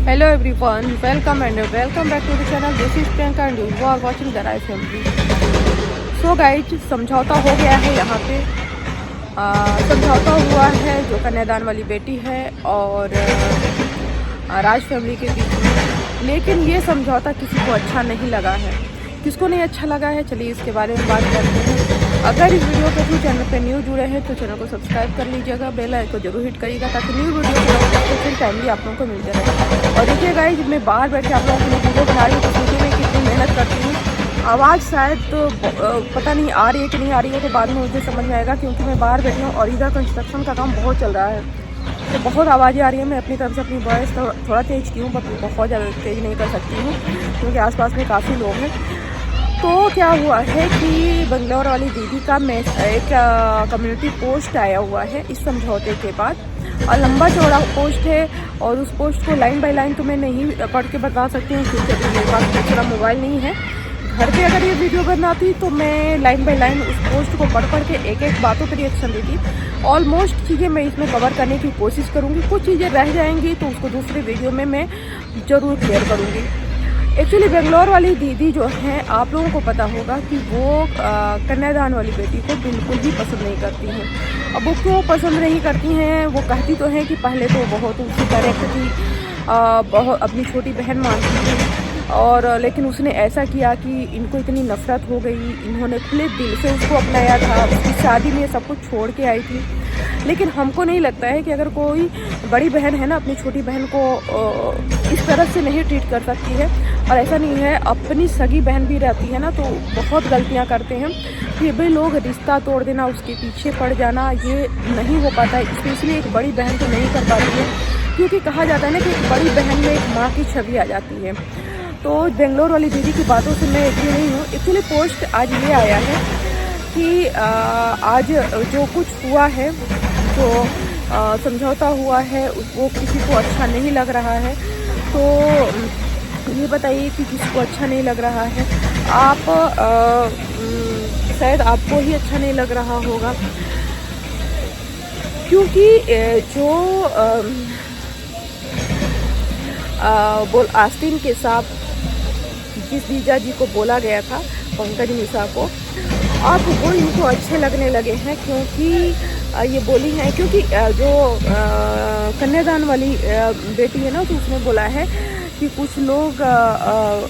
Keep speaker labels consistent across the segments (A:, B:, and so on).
A: Hello everyone, welcome and welcome back to the channel. This is Priyanka and you are watching the Rai Family. So guys, समझौता हो गया है यहाँ पे। समझौता हुआ है जो कन्यादान वाली बेटी है और राज फैमिली के बीच में, लेकिन ये समझौता किसी को अच्छा नहीं लगा है। किसको नहीं अच्छा लगा है, चलिए इसके बारे में बात करते हैं। अगर इस वीडियो के थ्रू चैनल पे न्यू जुड़े हैं तो चैनल को सब्सक्राइब कर लीजिएगा, बेल आइकन को जरूर हिट करिएगा ताकि न्यू वीडियो की नोटिफिकेशन टाइमली आप लोगों को मिलते रहे। और देखिए गाइस, मैं बाहर बैठे आप लोगों के लिए वीडियो बना रही हूँ तो वीडियो में कितनी मेहनत करती हूँ। आवाज़ शायद तो पता नहीं आ रही है कि नहीं आ रही है, तो बाद में मुझे समझ में आएगा, क्योंकि मैं बाहर बैठी हूँ और इधर कंस्ट्रक्शन का काम बहुत चल रहा है तो बहुत आवाज़ें आ रही है। मैं अपनी तरफ से अपनी वॉइस थोड़ा तेज़ की हूँ, बट बहुत ज़्यादा तेज़ नहीं कर सकती हूँ क्योंकि आसपास में काफ़ी लोग हैं। तो क्या हुआ है कि बंगलौर वाली दीदी का एक कम्युनिटी पोस्ट आया हुआ है इस समझौते के बाद, और लंबा चौड़ा पोस्ट है और उस पोस्ट को लाइन बाय लाइन तो मैं नहीं पढ़ के बता सकती हूँ क्योंकि अभी मेरे पास दूसरा मोबाइल नहीं है। घर पे अगर ये वीडियो बनाती तो मैं लाइन बाय लाइन उस पोस्ट को पढ़ के एक एक बातों पर रिएक्शन देती। ऑलमोस्ट चीज़ें मैं इसमें कवर करने की कोशिश करूँगी, कुछ चीज़ें रह जाएंगी तो उसको दूसरे वीडियो में मैं ज़रूर क्लियर करूँगी। एक्चुअली बेंगलोर वाली दीदी जो हैं, आप लोगों को पता होगा कि वो कन्यादान वाली बेटी को बिल्कुल भी पसंद नहीं करती हैं। अब वो क्यों पसंद नहीं करती हैं, वो कहती तो हैं कि पहले तो बहुत उसकी करेक्ट थी, बहुत अपनी छोटी बहन मानती थी, और लेकिन उसने ऐसा किया कि इनको इतनी नफरत हो गई, इन्होंने खुले दिल से उसको अपनाया था, उसकी शादी में सब कुछ छोड़ के आई थी। लेकिन हमको नहीं लगता है कि अगर कोई बड़ी बहन है ना, अपनी छोटी बहन को इस तरह से नहीं ट्रीट कर सकती है। और ऐसा नहीं है, अपनी सगी बहन भी रहती है ना तो बहुत गलतियां करते हैं, फिर भी लोग रिश्ता तोड़ देना, उसके पीछे पड़ जाना, ये नहीं हो पाता है। स्पेशली एक बड़ी बहन तो नहीं कर पाती है, क्योंकि कहा जाता है ना कि एक बड़ी बहन में एक माँ की छवि आ जाती है। तो बेंगलोर वाली दीदी की बातों से मैं एग्री नहीं हूँ। एक्चुअली पोस्ट आज ये आया है कि आज जो कुछ हुआ है, जो समझौता हुआ है, वो किसी को अच्छा नहीं लग रहा है। तो ये बताइए कि किसी को अच्छा नहीं लग रहा है। आप शायद आपको ही अच्छा नहीं लग रहा होगा, क्योंकि जो आस्तीन के साथ जिस जीजा जी को बोला गया था, पंकज मिश्रा को, अब वो इनको अच्छे लगने लगे हैं, क्योंकि ये बोली है, क्योंकि जो कन्यादान वाली बेटी है ना, तो उसने बोला है कि कुछ लोग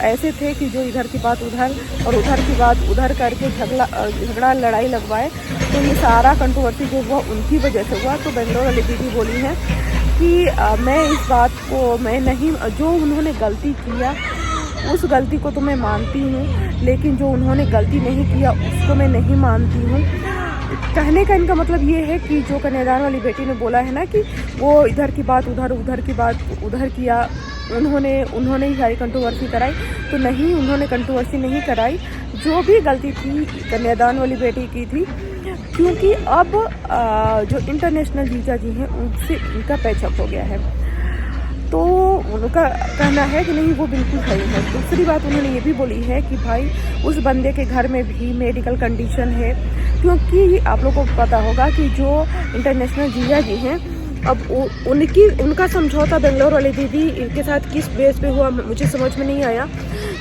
A: ऐसे थे कि जो इधर की बात उधर और उधर की बात उधर करके झगड़ा लड़ाई लगवाए, तो ये सारा कंट्रोवर्सी जो हुआ उनकी वजह से हुआ। तो बेंगलोर वाली दीदी बोली है कि मैं इस बात को मैं नहीं, जो उन्होंने गलती किया उस गलती को तो मैं मानती हूँ, लेकिन जो उन्होंने गलती नहीं किया उसको मैं नहीं मानती हूँ। कहने का इनका मतलब ये है कि जो कन्यादान वाली बेटी ने बोला है ना कि वो इधर की बात उधर, उधर की बात उधर किया, उन्होंने ही सारी कंट्रोवर्सी कराई, तो नहीं, उन्होंने कंट्रोवर्सी नहीं कराई। जो भी गलती थी कन्यादान वाली बेटी की थी, क्योंकि अब जो इंटरनेशनल जीजा जी हैं उनसे इनका पैचअप हो गया है, तो उनका कहना है कि नहीं, वो बिल्कुल सही है। दूसरी बात उन्होंने ये भी बोली है कि भाई उस बंदे के घर में भी मेडिकल कंडीशन है, क्योंकि आप लोगों को पता होगा कि जो इंटरनेशनल जीजा जी हैं, अब उनका समझौता बेंगलोर वाली दीदी इनके साथ किस बेस पे हुआ मुझे समझ में नहीं आया,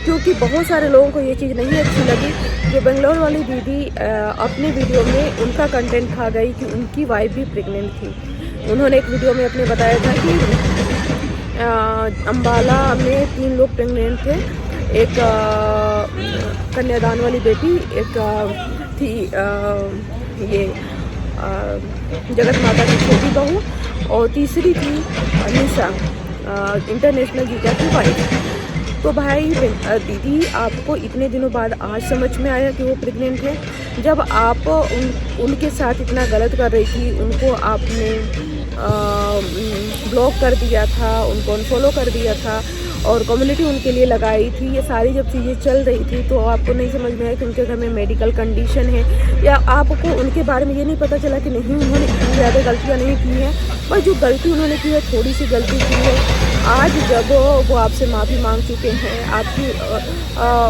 A: क्योंकि बहुत सारे लोगों को ये चीज़ नहीं अच्छी लगी। जो बेंगलोर वाली दीदी अपने वीडियो में उनका कंटेंट खा गई कि उनकी वाइफ भी प्रेग्नेंट थी। उन्होंने एक वीडियो में अपने बताया था कि अम्बाला में 3 लोग प्रेग्नेंट थे, एक कन्यादान वाली बेटी, एक थी ये जगत माता की छोटी बहू, और तीसरी थी निशा, इंटरनेशनल जीजा की वाइफ। तो भाई दीदी, आपको इतने दिनों बाद आज समझ में आया कि वो प्रेग्नेंट है, जब आप उनके साथ इतना गलत कर रही थी, उनको आपने ब्लॉक कर दिया था, उनको अनफॉलो कर दिया था और कम्युनिटी उनके लिए लगाई थी, ये सारी जब चीज़ें चल रही थी, तो आपको नहीं समझ में आया कि उनके घर में मेडिकल कंडीशन है, या आपको उनके बारे में ये नहीं पता चला कि नहीं, उन्होंने इतनी ज़्यादा गलतियाँ नहीं की हैं, पर जो गलती उन्होंने की है थोड़ी सी गलती की है। आज जब वो आपसे माफ़ी मांग चुके हैं, आपकी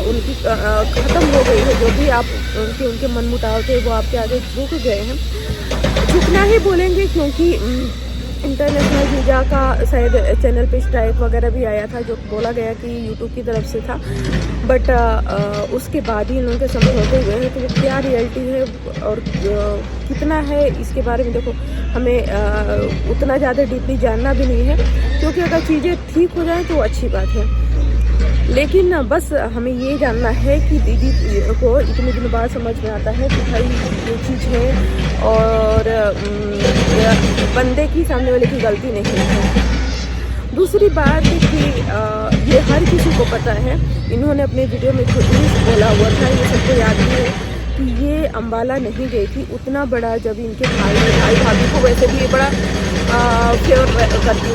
A: उनकी ख़त्म हो गई है, जो भी आप उनके मन मुटाव थे वो आपके आगे झुक गए हैं, झुकना ही बोलेंगे, क्योंकि इंटरनेशनल वीज़ा का शायद चैनल पे स्ट्राइक वगैरह भी आया था, जो बोला गया कि यूट्यूब की तरफ से था। बट उसके बाद ही इन लोगों के समझौते हुए हैं। तो वो क्या रियलिटी है और कितना है इसके बारे में देखो हमें उतना ज़्यादा डीपली जानना भी नहीं है, क्योंकि अगर चीज़ें ठीक हो जाएँ तो अच्छी बात है। लेकिन बस हमें ये जानना है कि दीदी को इतने दिनों बाद समझ में आता है कि भाई ये चीज़ है और बंदे की सामने वाले की गलती नहीं है। दूसरी बात कि ये हर किसी को पता है, इन्होंने अपने वीडियो में खुद ही बोला हुआ था, ये सबको याद भी है कि ये अम्बाला नहीं गई थी। उतना बड़ा जब इनके भाई भाभी को वैसे भी ये बड़ा फेवर करती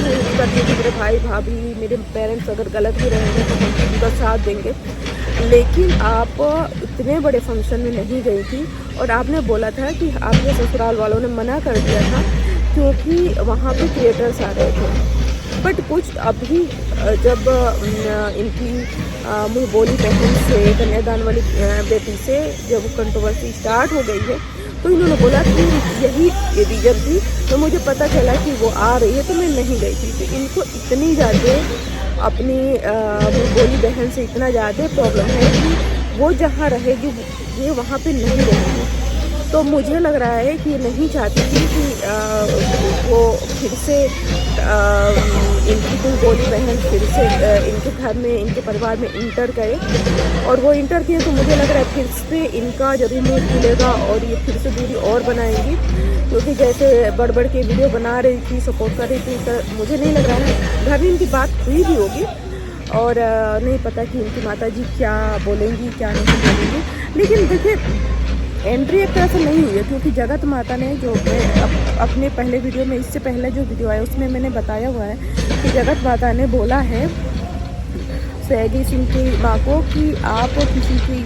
A: थी मेरे भाई भाभी, मेरे पेरेंट्स अगर गलत भी रहेंगे तो हम उनका साथ देंगे। लेकिन आप इतने बड़े फंक्शन में नहीं गई थी और आपने बोला था कि आपके ससुराल वालों ने मना कर दिया था क्योंकि वहाँ पे क्रिएटर्स आ रहे थे। बट कुछ अभी जब इनकी मुँह बोली बहन से, कन्यादान वाली बेटी से जब कंट्रोवर्सी स्टार्ट हो गई है तो इन्होंने बोला कि यही रीजन थी। तो मुझे पता चला कि वो आ रही है तो मैं नहीं गई थी। तो इनको इतनी ज़्यादा अपनी मुँह बोली बहन से इतना ज़्यादा प्रॉब्लम है कि वो जहाँ रहेगी ये वहाँ पे नहीं रहेगी। तो मुझे लग रहा है कि नहीं चाहती थी कि वो फिर से इनकी कोई बोली बहन फिर से इनके घर में, इनके परिवार में इंटर करे, और वो इंटर किए तो मुझे लग रहा है फिर से इनका जरूर मुँह खुलेगा और ये फिर से दूरी और बनाएंगी। क्योंकि जैसे बढ़ के वीडियो बना रही थी, सपोर्ट कर रही थी, तो मुझे नहीं लग रहा है घर में इनकी बात हुई भी होगी और नहीं पता कि इनकी माताजी क्या बोलेंगी क्या नहीं बोलेंगी। लेकिन देखिए एंट्री एक तरह से नहीं हुई है, क्योंकि जगत माता ने जो अपने पहले वीडियो में, इससे पहले जो वीडियो आया उसमें मैंने बताया हुआ है कि जगत माता ने बोला है सयाजी सिंह की माँ को कि आप किसी की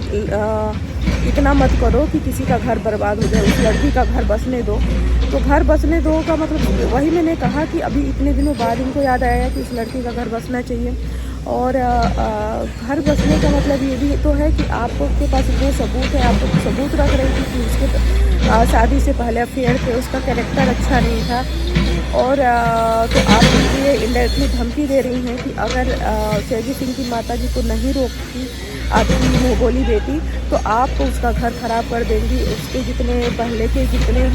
A: इतना मत करो कि किसी का घर बर्बाद हो जाए, उस लड़की का घर बसने दो। तो घर बसने दो का मतलब वही मैंने कहा कि अभी इतने दिनों बाद इनको याद आया कि उस लड़की का घर बसना चाहिए। और घर बसने का मतलब ये भी तो है कि आपके पास इतने सबूत है, आप सबूत रख रहे थे कि उसके शादी से पहले अफेयर थे, उसका कैरेक्टर अच्छा नहीं था। और तो आप ये इनडायरेक्टली धमकी दे रही हैं कि अगर सयाजी सिंह की माता जी को नहीं रोकती आपकी मुँह बोली बेटी तो आप उसका घर ख़राब कर देंगी। उसके जितने पहले के जितने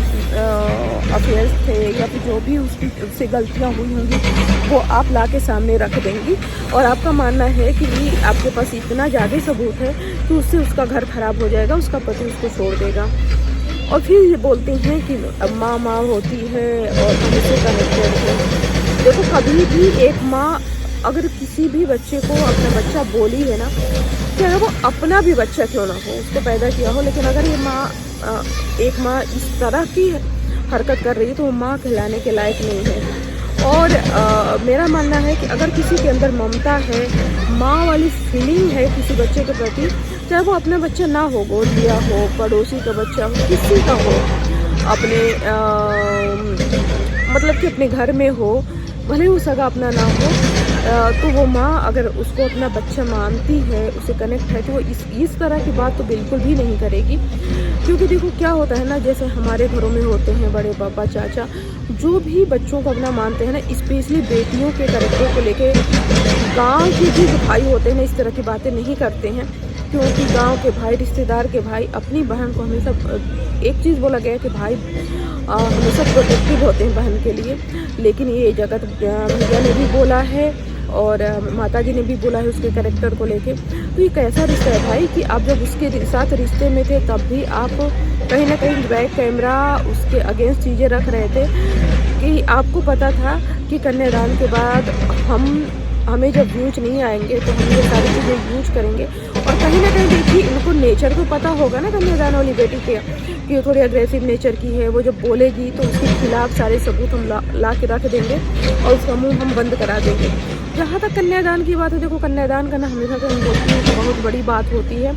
A: अफेयर्स थे या फिर जो भी उससे गलतियाँ हुई होंगी वो आप ला के सामने रख देंगी। और आपका मानना है कि आपके पास इतना ज़्यादा सबूत है कि उससे उसका घर ख़राब हो जाएगा, उसका पति उसको छोड़ देगा। और फिर ये बोलते हैं कि माँ होती है और हमसे कनेक्टेड है। देखो कभी भी एक माँ अगर किसी भी बच्चे को अपना बच्चा बोली है ना, चाहे वो अपना भी बच्चा क्यों ना हो, उसको पैदा किया हो, लेकिन अगर ये माँ एक माँ इस तरह की हरकत कर रही है तो वो माँ कहलाने के लायक नहीं है। और मेरा मानना है कि अगर किसी के अंदर ममता है, माँ वाली फीलिंग है किसी बच्चे के प्रति, चाहे वो अपना बच्चा ना हो, गोद लिया हो, पड़ोसी का बच्चा हो, किसी का हो, अपने मतलब कि अपने घर में हो, भले वो सगा अपना ना हो, तो वो माँ अगर उसको अपना बच्चा मानती है, उसे कनेक्ट है, तो वो इस तरह की बात तो बिल्कुल भी नहीं करेगी। क्योंकि देखो क्या होता है ना, जैसे हमारे घरों में होते हैं बड़े पापा चाचा जो भी बच्चों को अपना मानते हैं ना, स्पेशली बेटियों के कैरेक्टर को लेके गांव के भी जो भाई होते हैं ना इस तरह की बातें नहीं करते हैं। क्योंकि गांव के भाई, रिश्तेदार के भाई अपनी बहन को हमेशा एक चीज़ बोला गया है कि भाई हमेशा प्रोटेक्टिव होते हैं बहन के लिए। लेकिन ये जगत भैया ने भी बोला है और माताजी ने भी बोला है उसके कैरेक्टर को लेके। तो ये कैसा रिश्ता है भाई कि आप जब उसके साथ रिश्ते में थे तब भी आप कहीं ना कहीं बैक कैमरा उसके अगेंस्ट चीज़ें रख रहे थे कि आपको पता था कि कन्यादान के बाद हमें जब व्यूज नहीं आएंगे तो हम ये सारी चीज़ें यूज करेंगे। और कहीं ना कहीं देखिए इनको नेचर तो पता होगा ना कन्यादान वाली बेटी के कि वो थोड़ी अग्रेसिव नेचर की है, वो जब बोलेगी तो उसके खिलाफ सारे सबूत हम ला के रख देंगे और उसका मुँह हम बंद करा देंगे। जहाँ तक कन्यादान की बात है, देखो कन्यादान करना हमेशा तो हम बोलते हैं बहुत बड़ी बात होती है।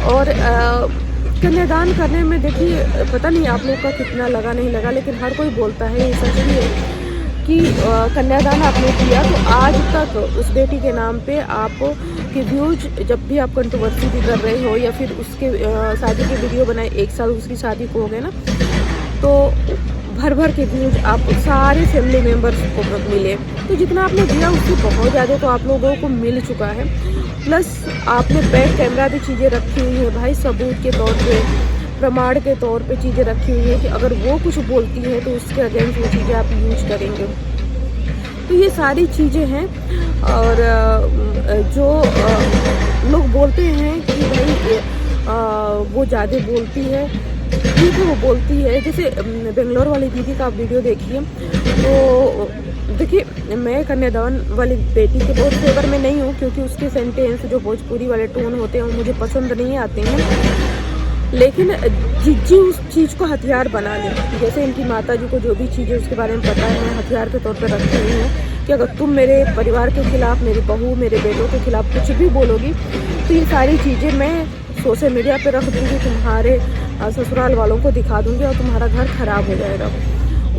A: और कन्यादान करने में देखिए पता नहीं आप लोग का कितना लगा नहीं लगा, लेकिन हर कोई बोलता है ये सच भी है कि कन्यादान आपने किया तो आज तक उस बेटी के नाम पे आप के व्यूज, जब भी आप कंट्रोवर्सी भी कर रहे हो या फिर उसके शादी के वीडियो बनाए, 1 साल उसकी शादी को हो गए ना, तो भर भर के व्यूज आप सारे फैमिली मेम्बर्स को मिले। तो जितना आपने दिया उससे बहुत ज़्यादा तो आप लोगों को मिल चुका है। प्लस आपने बैक कैमरा भी चीज़ें रखी हुई है भाई, सबूत के तौर पे, प्रमाण के तौर पे चीज़ें रखी हुई है कि अगर वो कुछ बोलती है तो उसके अगेंस्ट वो चीज़ें आप यूज करेंगे। तो ये सारी चीज़ें हैं। और जो लोग बोलते हैं कि भाई वो ज़्यादा बोलती है, ठीक है वो बोलती है। जैसे बेंगलोर वाली दीदी का आप वीडियो देखिए, तो देखिए मैं कन्यादान वाली बेटी के बहुत फेवर में नहीं हूँ, क्योंकि उसके सेंटेंस जो भोजपुरी वाले टोन होते हैं वो मुझे पसंद नहीं आते हैं। लेकिन जिज्जी उस चीज़ को हथियार बना ले, जैसे इनकी माता जी को जो भी चीज़ें उसके बारे में पता है हथियार के तौर पर रखी हुई हैं कि अगर तुम मेरे परिवार के खिलाफ, मेरी बहू, मेरे बेटों के खिलाफ कुछ भी बोलोगी तो ये सारी चीज़ें मैं सोशल मीडिया पे रख दूँगी, तुम्हारे ससुराल वालों को दिखा दूँगी और तुम्हारा घर खराब हो जाएगा।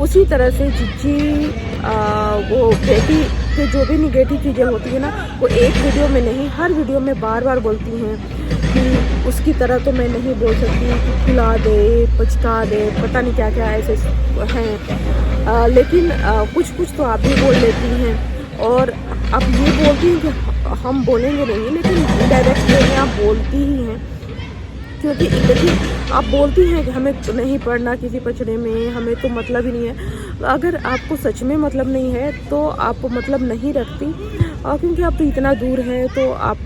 A: उसी तरह से जिज्जी वो बेटी के जो भी निगेटिव चीज़ें होती है ना, वो एक वीडियो में नहीं, हर वीडियो में बार बार बोलती हैं कि उसकी तरह तो मैं नहीं बोल सकती कि खिला दे, पचका दे, पता नहीं क्या क्या ऐसे हैं। लेकिन कुछ कुछ तो आप भी बोल लेती हैं। और आप ये बोलती हैं कि हम बोलेंगे नहीं, लेकिन डायरेक्ट वे में आप बोलती ही हैं। क्योंकि देखिए आप बोलती हैं कि हमें नहीं पढ़ना किसी पचड़े में, हमें तो मतलब ही नहीं है। अगर आपको सच में मतलब नहीं है तो आप मतलब नहीं रखती, और क्योंकि आप तो इतना दूर हैं तो आप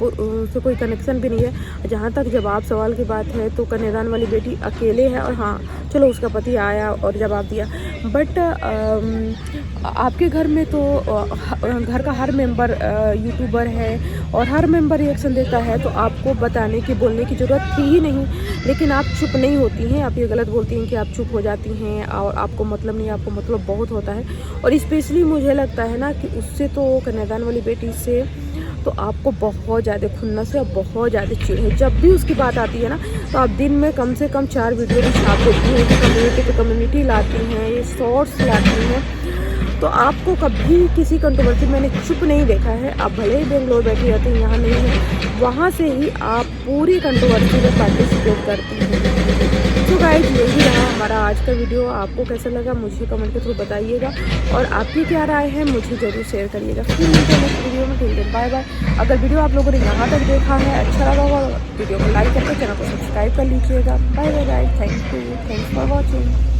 A: से कोई कनेक्शन भी नहीं है। जहाँ तक जवाब सवाल की बात है तो कन्यादान वाली बेटी अकेले है, और हाँ चलो उसका पति आया और जवाब दिया, बट आपके घर में तो घर का हर मेंबर यूट्यूबर है और हर मेंबर रिएक्शन देता है, तो आपको बताने की, बोलने की ज़रूरत थी ही नहीं। लेकिन आप चुप नहीं होती हैं, आप ये गलत बोलती हैं कि आप चुप हो जाती हैं और आपको मतलब नहीं, आपको मतलब बहुत होता है। और स्पेशली मुझे लगता है ना कि उससे तो कन्यादान वाली बेटी से तो आपको बहुत ज़्यादा खुन्नस है और बहुत ज़्यादा चिढ़ है। जब भी उसकी बात आती है ना तो आप दिन में कम से कम 4 वीडियो भी छाप देती हैं, कम्युनिटी पे कम्युनिटी लाती हैं, ये शॉर्ट्स लाती हैं। तो आपको कभी किसी कंट्रोवर्सी मैंने चुप नहीं देखा है। आप भले ही बेंगलोर बैठी रहती हैं, यहाँ नहीं है, वहाँ से ही आप पूरी कंट्रोवर्सी में पार्टिसिपेट करती हैं। तो गाइस यही रहा हमारा आज का वीडियो। आपको कैसा लगा मुझे कमेंट के थ्रू बताइएगा, और आपकी क्या राय है मुझे ज़रूर शेयर करिएगा। फिर मिलते हैं नेक्स्ट वीडियो में। ठीक है, बाय बाय। अगर वीडियो आप लोगों ने यहाँ तक देखा है, अच्छा लगा होगा, वीडियो को लाइक करके चैनल को सब्सक्राइब कर लीजिएगा। Bye bye guys, thanks for watching.